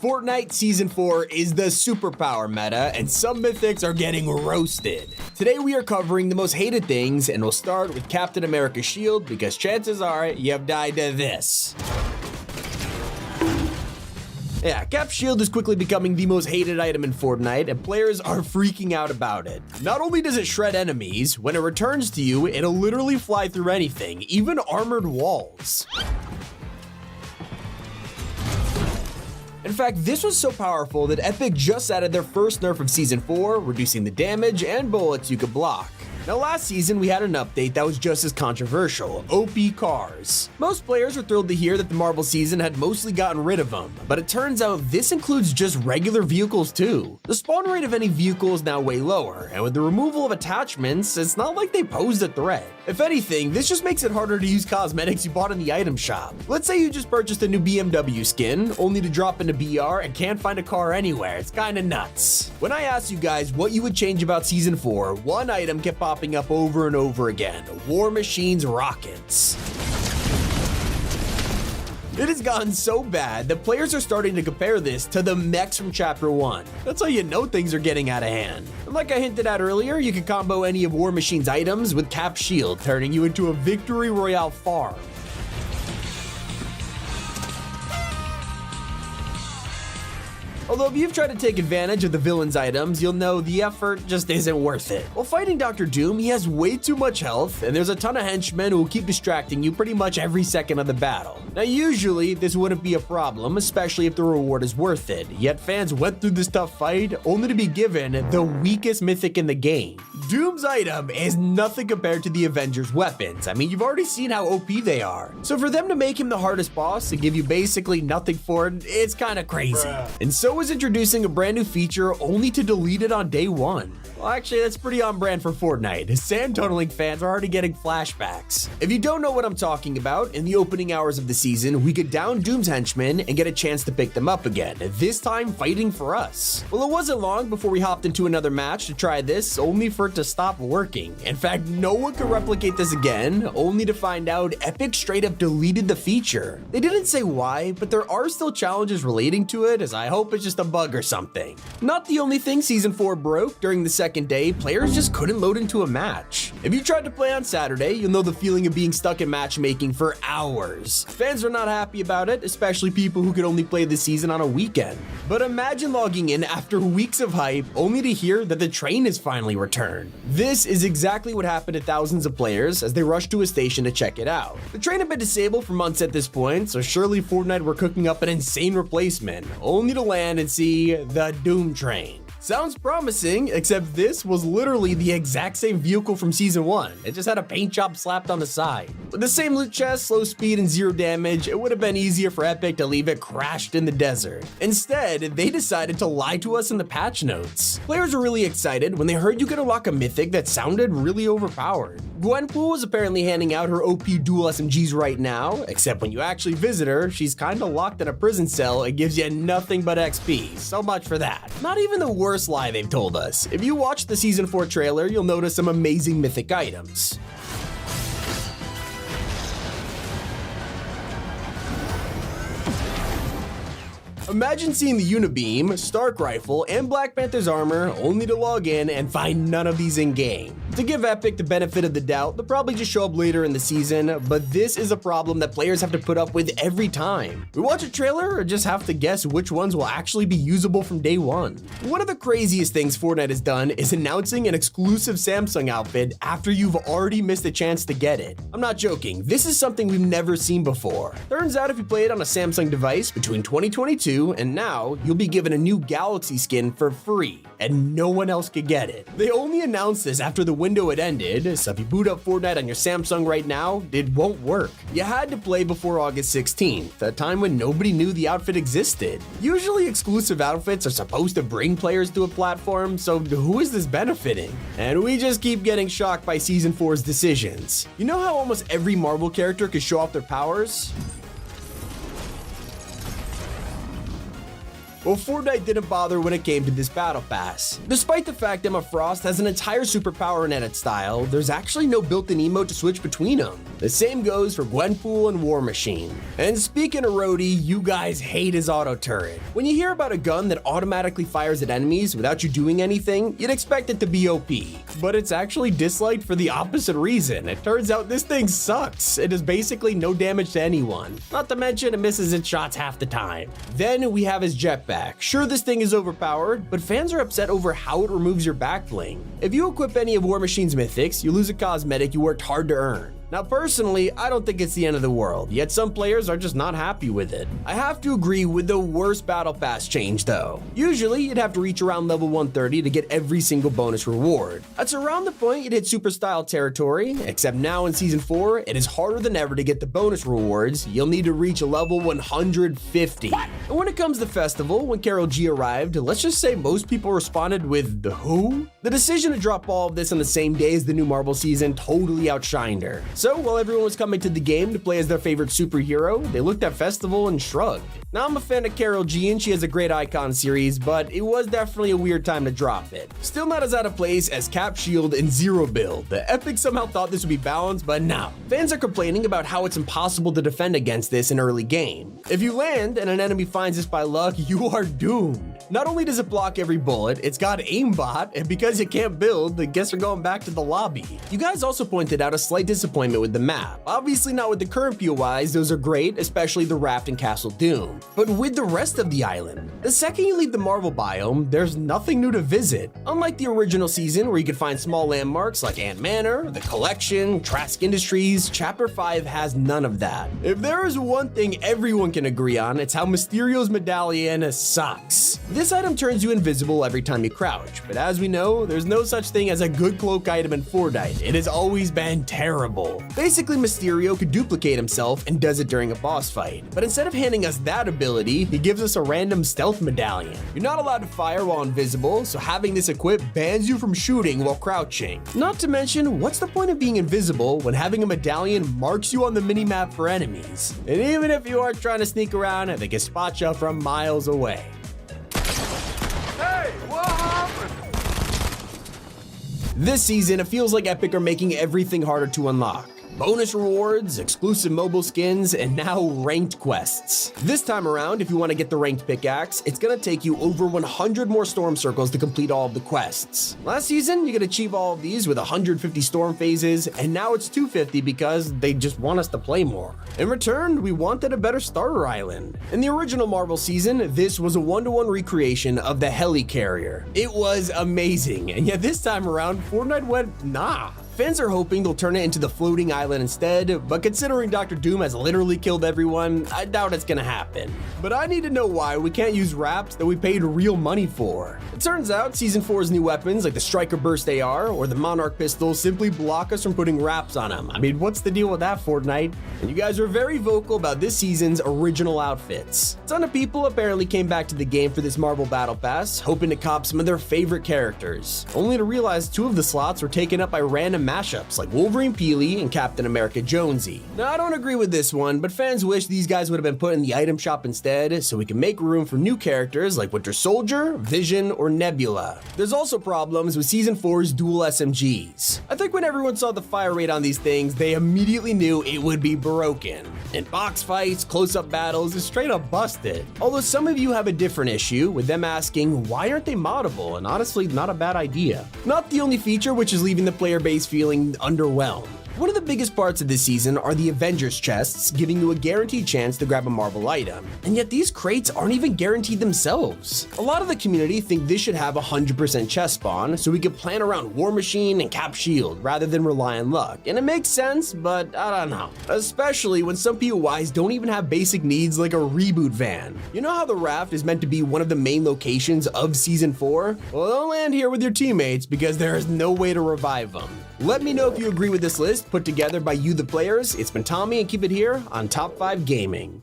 Fortnite Season 4 is the superpower meta, and some mythics are getting roasted. Today we are covering the most hated things, and we'll start with Captain America's shield because chances are you have died to this. Yeah, Cap's shield is quickly becoming the most hated item in Fortnite, and players are freaking out about it. Not only does it shred enemies, when it returns to you, it'll literally fly through anything, even armored walls. In fact, this was so powerful that Epic just added their first nerf of Season 4, reducing the damage and bullets you could block. Now last season we had an update that was just as controversial, OP cars. Most players were thrilled to hear that the Marvel season had mostly gotten rid of them, but it turns out this includes just regular vehicles too. The spawn rate of any vehicle is now way lower, and with the removal of attachments, it's not like they posed a threat. If anything, this just makes it harder to use cosmetics you bought in the item shop. Let's say you just purchased a new BMW skin, only to drop into BR and can't find a car anywhere. It's kinda nuts. When I asked you guys what you would change about Season 4, one item kept popping up over and over again: War Machine's rockets. It has gotten so bad that players are starting to compare this to the mechs from Chapter 1. That's how you know things are getting out of hand. And like I hinted at earlier, you can combo any of War Machine's items with Cap's shield, turning you into a Victory Royale farm. Although if you've tried to take advantage of the villain's items, you'll know the effort just isn't worth it. While fighting Dr. Doom, he has way too much health, and there's a ton of henchmen who will keep distracting you pretty much every second of the battle. Now usually, this wouldn't be a problem, especially if the reward is worth it, yet fans went through this tough fight only to be given the weakest mythic in the game. Doom's item is nothing compared to the Avengers' weapons. I mean, you've already seen how OP they are. So for them to make him the hardest boss and give you basically nothing for it, it's kinda crazy. And so is introducing a brand new feature only to delete it on day one. Well, actually, that's pretty on brand for Fortnite. Sand tunneling fans are already getting flashbacks. If you don't know what I'm talking about, in the opening hours of the season, we could down Doom's henchmen and get a chance to pick them up again, this time fighting for us. Well, it wasn't long before we hopped into another match to try this, only for it to stop working. In fact, no one could replicate this again, only to find out Epic straight up deleted the feature. They didn't say why, but there are still challenges relating to it, as I hope it's just a bug or something. Not the only thing Season 4 broke. During the second day, players just couldn't load into a match. If you tried to play on Saturday, you'll know the feeling of being stuck in matchmaking for hours. Fans are not happy about it, especially people who could only play the season on a weekend. But imagine logging in after weeks of hype only to hear that the train is finally returned. This is exactly what happened to thousands of players as they rushed to a station to check it out. The train had been disabled for months at this point, so surely Fortnite were cooking up an insane replacement, only to land and see the Doom train. Sounds promising, except this was literally the exact same vehicle from Season 1. It just had a paint job slapped on the side. With the same loot chest, slow speed, and zero damage, it would have been easier for Epic to leave it crashed in the desert. Instead, they decided to lie to us in the patch notes. Players were really excited when they heard you could unlock a mythic that sounded really overpowered. Gwenpool is apparently handing out her OP dual SMGs right now, except when you actually visit her, she's kinda locked in a prison cell and gives you nothing but XP. So much for that. Not even the worst lie they've told us. If you watch the Season 4 trailer, you'll notice some amazing mythic items. Imagine seeing the Unibeam, Stark Rifle, and Black Panther's armor only to log in and find none of these in-game. To give Epic the benefit of the doubt, they'll probably just show up later in the season, but this is a problem that players have to put up with every time. We watch a trailer or just have to guess which ones will actually be usable from day one. One of the craziest things Fortnite has done is announcing an exclusive Samsung outfit after you've already missed a chance to get it. I'm not joking, this is something we've never seen before. Turns out if you play it on a Samsung device between 2022 and now, you'll be given a new Galaxy skin for free, and no one else could get it. They only announced this after the window had ended, so if you boot up Fortnite on your Samsung right now, it won't work. You had to play before August 16th, a time when nobody knew the outfit existed. Usually exclusive outfits are supposed to bring players to a platform, so who is this benefiting? And we just keep getting shocked by Season 4's decisions. You know how almost every Marvel character could show off their powers? Well, Fortnite didn't bother when it came to this battle pass. Despite the fact Emma Frost has an entire superpower and edit style, there's actually no built-in emote to switch between them. The same goes for Gwenpool and War Machine. And speaking of Rhodey, you guys hate his auto turret. When you hear about a gun that automatically fires at enemies without you doing anything, you'd expect it to be OP. But it's actually disliked for the opposite reason. It turns out this thing sucks. It does basically no damage to anyone. Not to mention it misses its shots half the time. Then we have his jetpack. Sure, this thing is overpowered, but fans are upset over how it removes your back bling. If you equip any of War Machine's mythics, you lose a cosmetic you worked hard to earn. Now personally, I don't think it's the end of the world, yet some players are just not happy with it. I have to agree with the worst battle pass change though. Usually you'd have to reach around level 130 to get every single bonus reward. That's around the point you'd hit super style territory, except now in season 4, it is harder than ever to get the bonus rewards. You'll need to reach a level 150. And when it comes to festival, when Karol G arrived, let's just say most people responded with the who? The decision to drop all of this on the same day as the new Marvel season totally outshined her. So while everyone was coming to the game to play as their favorite superhero, they looked at Festival and shrugged. Now I'm a fan of Karol G and she has a great icon series, but it was definitely a weird time to drop it. Still not as out of place as Cap Shield and Zero Build. The Epic somehow thought this would be balanced, but no. Fans are complaining about how it's impossible to defend against this in early game. If you land and an enemy finds this by luck, you are doomed. Not only does it block every bullet, it's got aimbot, and because you can't build, I guess you're going back to the lobby. You guys also pointed out a slight disappointment with the map. Obviously not with the current POIs, those are great, especially the Raft and Castle Doom. But with the rest of the island, the second you leave the Marvel biome, there's nothing new to visit. Unlike the original season where you could find small landmarks like Ant Manor, the Collection, Trask Industries, Chapter 5 has none of that. If there is one thing everyone can agree on, it's how Mysterio's medallion sucks. This item turns you invisible every time you crouch, but as we know, there's no such thing as a good cloak item in Fortnite. It has always been terrible. Basically, Mysterio could duplicate himself and does it during a boss fight, but instead of handing us that ability, he gives us a random stealth medallion. You're not allowed to fire while invisible, so having this equipped bans you from shooting while crouching. Not to mention, what's the point of being invisible when having a medallion marks you on the minimap for enemies? And even if you are trying to sneak around, they can spot you from miles away. Hey, what happened? This season, it feels like Epic are making everything harder to unlock. Bonus rewards, exclusive mobile skins, and now ranked quests. This time around, if you want to get the ranked pickaxe, it's gonna take you over 100 more storm circles to complete all of the quests. Last season, you could achieve all of these with 150 storm phases, and now it's 250 because they just want us to play more. In return, we wanted a better starter island. In the original Marvel season, this was a 1-to-1 recreation of the helicarrier. It was amazing, and yet this time around, Fortnite went, nah. Fans are hoping they'll turn it into the floating island instead, but considering Dr. Doom has literally killed everyone, I doubt it's gonna happen. But I need to know why we can't use wraps that we paid real money for. It turns out Season 4's new weapons like the Striker Burst AR or the Monarch pistol simply block us from putting wraps on them. I mean, what's the deal with that, Fortnite? And you guys were very vocal about this season's original outfits. A ton of people apparently came back to the game for this Marvel Battle Pass, hoping to cop some of their favorite characters, only to realize 2 of the slots were taken up by random mashups like Wolverine Peely and Captain America Jonesy. Now, I don't agree with this one, but fans wish these guys would have been put in the item shop instead so we can make room for new characters like Winter Soldier, Vision, or Nebula. There's also problems with Season 4's dual SMGs. I think when everyone saw the fire rate on these things, they immediately knew it would be broken. In box fights, close-up battles, it's straight up busted. Although some of you have a different issue with them asking why aren't they moddable, and honestly, not a bad idea. Not the only feature which is leaving the player base feeling underwhelmed. One of the biggest parts of this season are the Avengers chests, giving you a guaranteed chance to grab a Marvel item. And yet these crates aren't even guaranteed themselves. A lot of the community think this should have 100% chest spawn, so we could plan around War Machine and Cap Shield rather than rely on luck. And it makes sense, but I don't know. Especially when some POIs don't even have basic needs like a reboot van. You know how the Raft is meant to be one of the main locations of Season 4? Well, don't land here with your teammates because there is no way to revive them. Let me know if you agree with this list put together by you the players. It's been Tommy and keep it here on Top 5 Gaming.